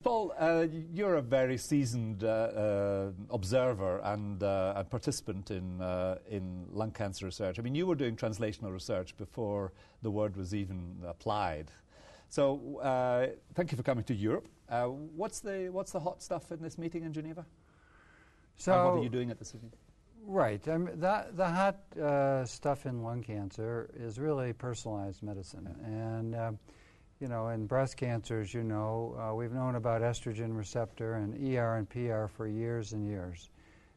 Paul, you're a very seasoned observer and participant in lung cancer research. I mean, you were doing translational research before the word was even applied. So thank you for coming to Europe. What's the hot stuff in this meeting in Geneva? So, and what are you doing at this meeting? Right. The hot stuff in lung cancer is really personalized medicine. Yeah. And in breast cancers, we've known about estrogen receptor and ER and PR for years and years.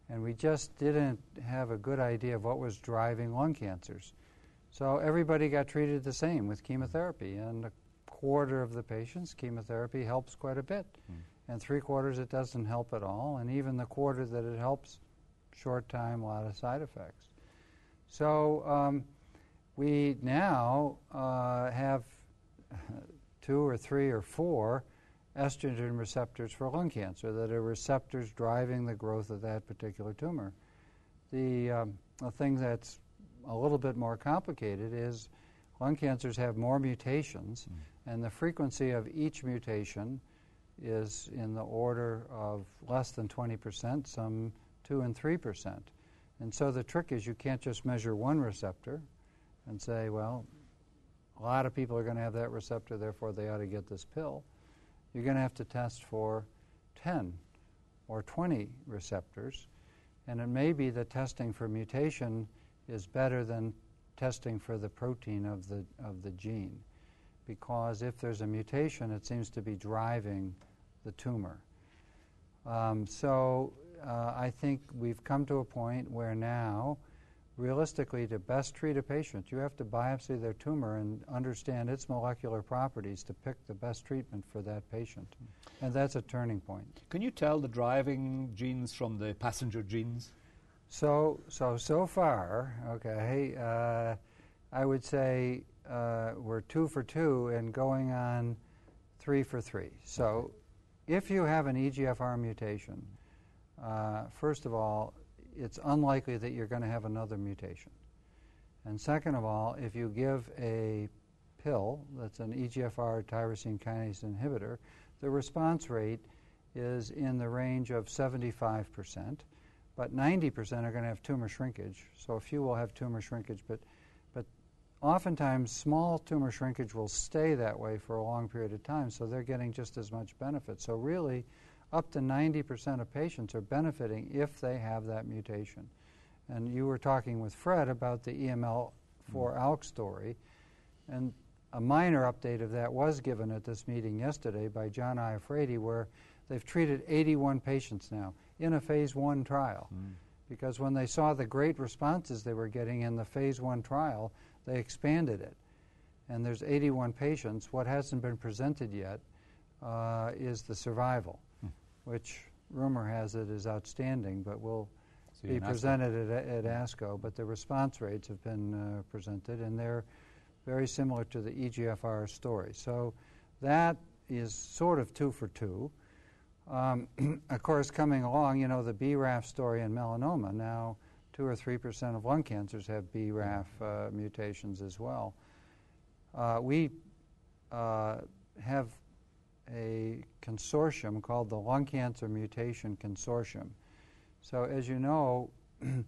And we just didn't have a good idea of what was driving lung cancers. So everybody got treated the same with chemotherapy. And a quarter of the patients, chemotherapy helps quite a bit. And 3/4 it doesn't help at all. And even the quarter that it helps, short time, a lot of side effects. So we now have 2 or 3 or 4 estrogen receptors for lung cancer that are receptors driving the growth of that particular tumor. The thing that's a little bit more complicated is lung cancers have more mutations, and the frequency of each mutation is in the order of less than 20%, some 2 and 3%. And so the trick is you can't just measure one receptor and say, well, a lot of people are going to have that receptor, therefore they ought to get this pill. You're going to have to test for 10 or 20 receptors, and it may be that testing for mutation is better than testing for the protein of the gene, because if there's a mutation, it seems to be driving the tumor. So I think we've come to a point where now, realistically, to best treat a patient, you have to biopsy their tumor and understand its molecular properties to pick the best treatment for that patient. And that's a turning point. Can you tell the driving genes from the passenger genes? So far, okay, I would say we're 2 for 2 and going on 3 for 3. So if you have an EGFR mutation, first of all, it's unlikely that you're going to have another mutation. And second of all, if you give a pill that's an EGFR tyrosine kinase inhibitor, the response rate is in the range of 75%, but 90% are going to have tumor shrinkage. So a few will have tumor shrinkage, but oftentimes small tumor shrinkage will stay that way for a long period of time, so they're getting just as much benefit. So really, up to 90% of patients are benefiting if they have that mutation. And you were talking with Fred about the EML4 ALK story, and a minor update of that was given at this meeting yesterday by John Iafredi, where they've treated 81 patients now in a phase 1 trial. Because when they saw the great responses they were getting in the phase 1 trial, they expanded it. And there's 81 patients. What hasn't been presented yet is the survival, which rumor has it is outstanding, but will be presented at ASCO. But the response rates have been presented, and they're very similar to the EGFR story. So that is sort of 2 for 2. Of course, coming along, the BRAF story in melanoma. Now, 2 or 3% of lung cancers have BRAF mutations as well. We have a consortium called the Lung Cancer Mutation Consortium. So as you know, in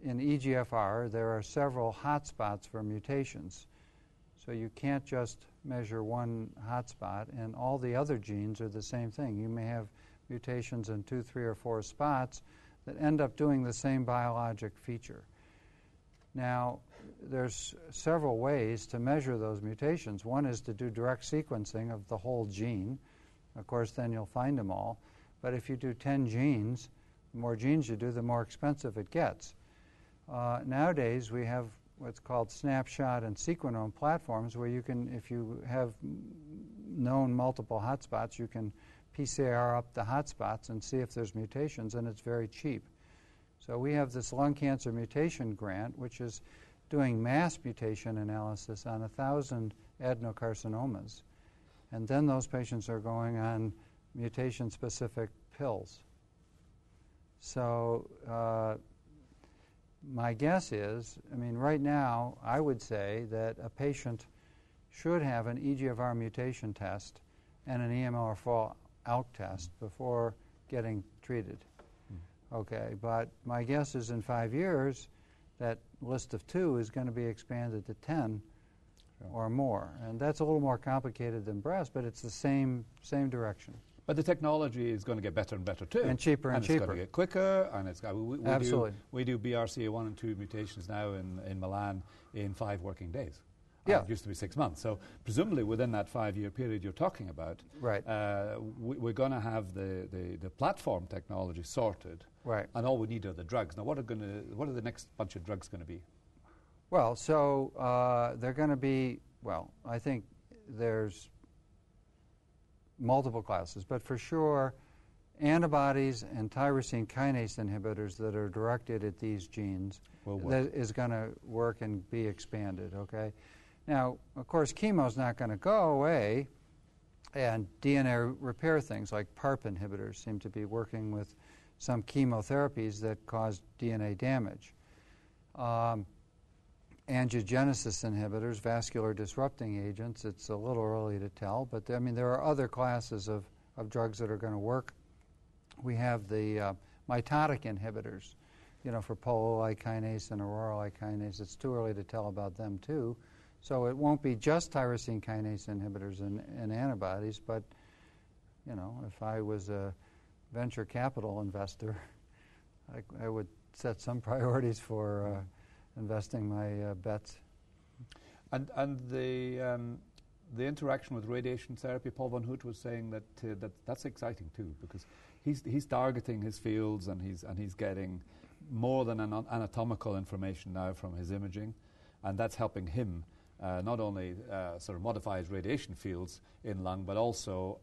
EGFR, there are several hotspots for mutations. So you can't just measure one hotspot, and all the other genes are the same thing. You may have mutations in 2, 3, or 4 spots that end up doing the same biologic feature. Now, there's several ways to measure those mutations. One is to do direct sequencing of the whole gene. Of course, then you'll find them all. But if you do 10 genes, the more genes you do, the more expensive it gets. Nowadays, we have what's called snapshot and sequenome platforms, where you can, if you have known multiple hotspots, you can PCR up the hotspots and see if there's mutations, and it's very cheap. So we have this lung cancer mutation grant, which is doing mass mutation analysis on 1,000 adenocarcinomas. And then those patients are going on mutation-specific pills. So my guess is, right now, I would say that a patient should have an EGFR mutation test and an EMR fallout test before getting treated. Okay, but my guess is in 5 years, that list of 2 is going to be expanded to 10 or more. And that's a little more complicated than breast, but it's the same direction. But the technology is going to get better and better too. And cheaper and cheaper. It's going to get quicker, and it's Absolutely. We do BRCA1 and 2 mutations now in Milan in 5 working days. Yeah. It used to be 6 months. So presumably within that 5-year period you're talking about, right. We're going to have the platform technology sorted, right. and all we need are the drugs. Now, what are the next bunch of drugs going to be? Well, so they're going to be, well, I think there's multiple classes, but for sure antibodies and tyrosine kinase inhibitors that are directed at these genes that is going to work and be expanded, okay? Now, of course, chemo is not going to go away, and DNA repair things like PARP inhibitors seem to be working with some chemotherapies that cause DNA damage. Angiogenesis inhibitors, vascular disrupting agents, it's a little early to tell, but I mean there are other classes of drugs that are going to work. We have the mitotic inhibitors, you know, for polo-like kinase and aurora-like kinase. It's too early to tell about them too. So it won't be just tyrosine kinase inhibitors and antibodies, but, you know, if I was a venture capital investor, I would set some priorities for investing my bets. And the interaction with radiation therapy, Paul Van Hoot was saying that's exciting too, because he's targeting his fields and he's getting more than anatomical information now from his imaging, and that's helping him not only sort of modify his radiation fields in lung, but also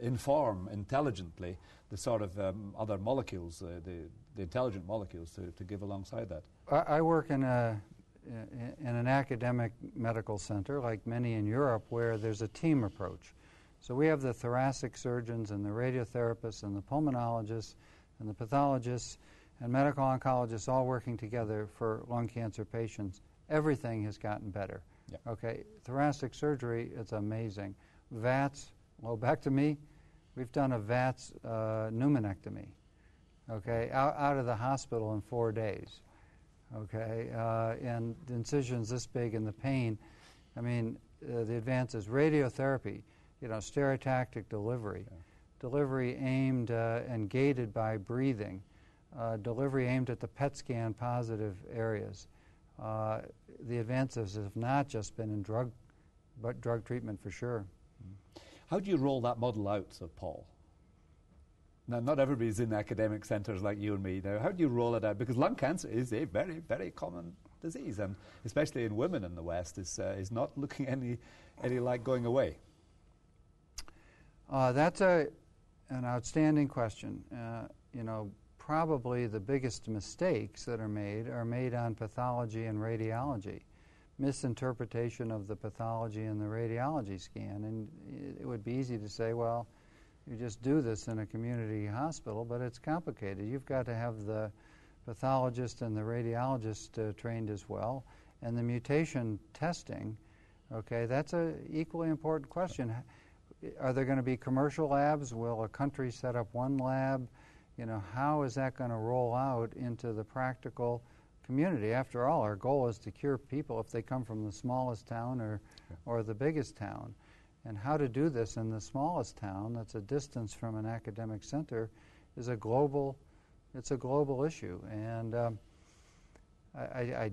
inform intelligently the sort of other molecules, the intelligent molecules to give alongside that. I work in an academic medical center, like many in Europe, where there's a team approach. So we have the thoracic surgeons and the radiotherapists and the pulmonologists and the pathologists and medical oncologists all working together for lung cancer patients. Everything has gotten better. Yep. Okay, thoracic surgery, it's amazing. VATS, lobectomy, we've done a VATS pneumonectomy, okay, out of the hospital in 4 days, okay, and the incisions this big and the pain. I mean, the advances, radiotherapy, you know, stereotactic delivery, delivery aimed and gated by breathing, delivery aimed at the PET scan positive areas. The advances have not just been in drug, but drug treatment for sure. How do you roll that model out, Sir Paul? Now, not everybody's in academic centres like you and me. Now, how do you roll it out? Because lung cancer is a very, very common disease, and especially in women in the West, is not looking any like going away. That's an outstanding question. You know, probably the biggest mistakes that are made on pathology and radiology. Misinterpretation of the pathology and the radiology scan. And it would be easy to say, well, you just do this in a community hospital, but it's complicated. You've got to have the pathologist and the radiologist trained as well. And the mutation testing, okay, that's an equally important question. Are there going to be commercial labs? Will a country set up one lab? You know, how is that going to roll out into the practical community? After all, our goal is to cure people if they come from the smallest town or the biggest town. And how to do this in the smallest town that's a distance from an academic center is a global issue. And I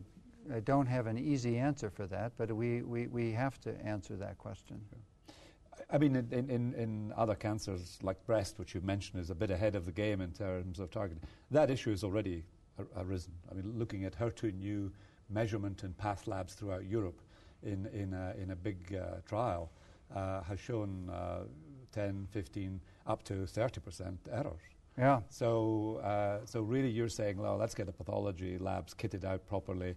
don't have an easy answer for that, but we have to answer that question. I mean, in other cancers like breast, which you mentioned is a bit ahead of the game in terms of targeting, that issue has already arisen. I mean, looking at HER2/neu measurement in path labs throughout Europe in a big trial has shown 10, 15, up to 30% errors. Yeah. So really you're saying, well, let's get the pathology labs kitted out properly,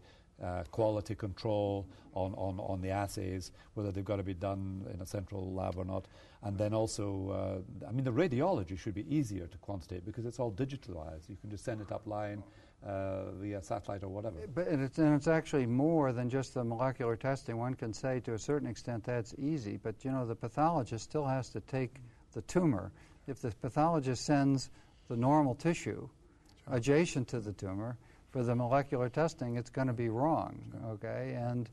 quality control on the assays, whether they've got to be done in a central lab or not. And then also, I mean, the radiology should be easier to quantitate because it's all digitalized. You can just send it up line via satellite or whatever. But it's actually more than just the molecular testing. One can say to a certain extent that's easy, but you know, the pathologist still has to take the tumor. If the pathologist sends the normal tissue adjacent to the tumor for the molecular testing, it's going to be wrong, okay? And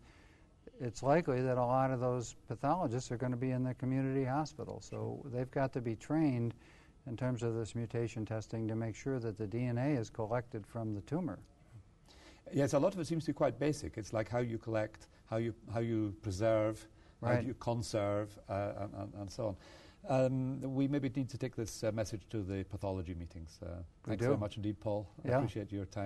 it's likely that a lot of those pathologists are going to be in the community hospital, so they've got to be trained in terms of this mutation testing to make sure that the DNA is collected from the tumor. Yes, a lot of it seems to be quite basic. It's like how you collect, how you preserve, how do you conserve, and so on. We maybe need to take this message to the pathology meetings. Thanks very much indeed, Paul. I appreciate your time.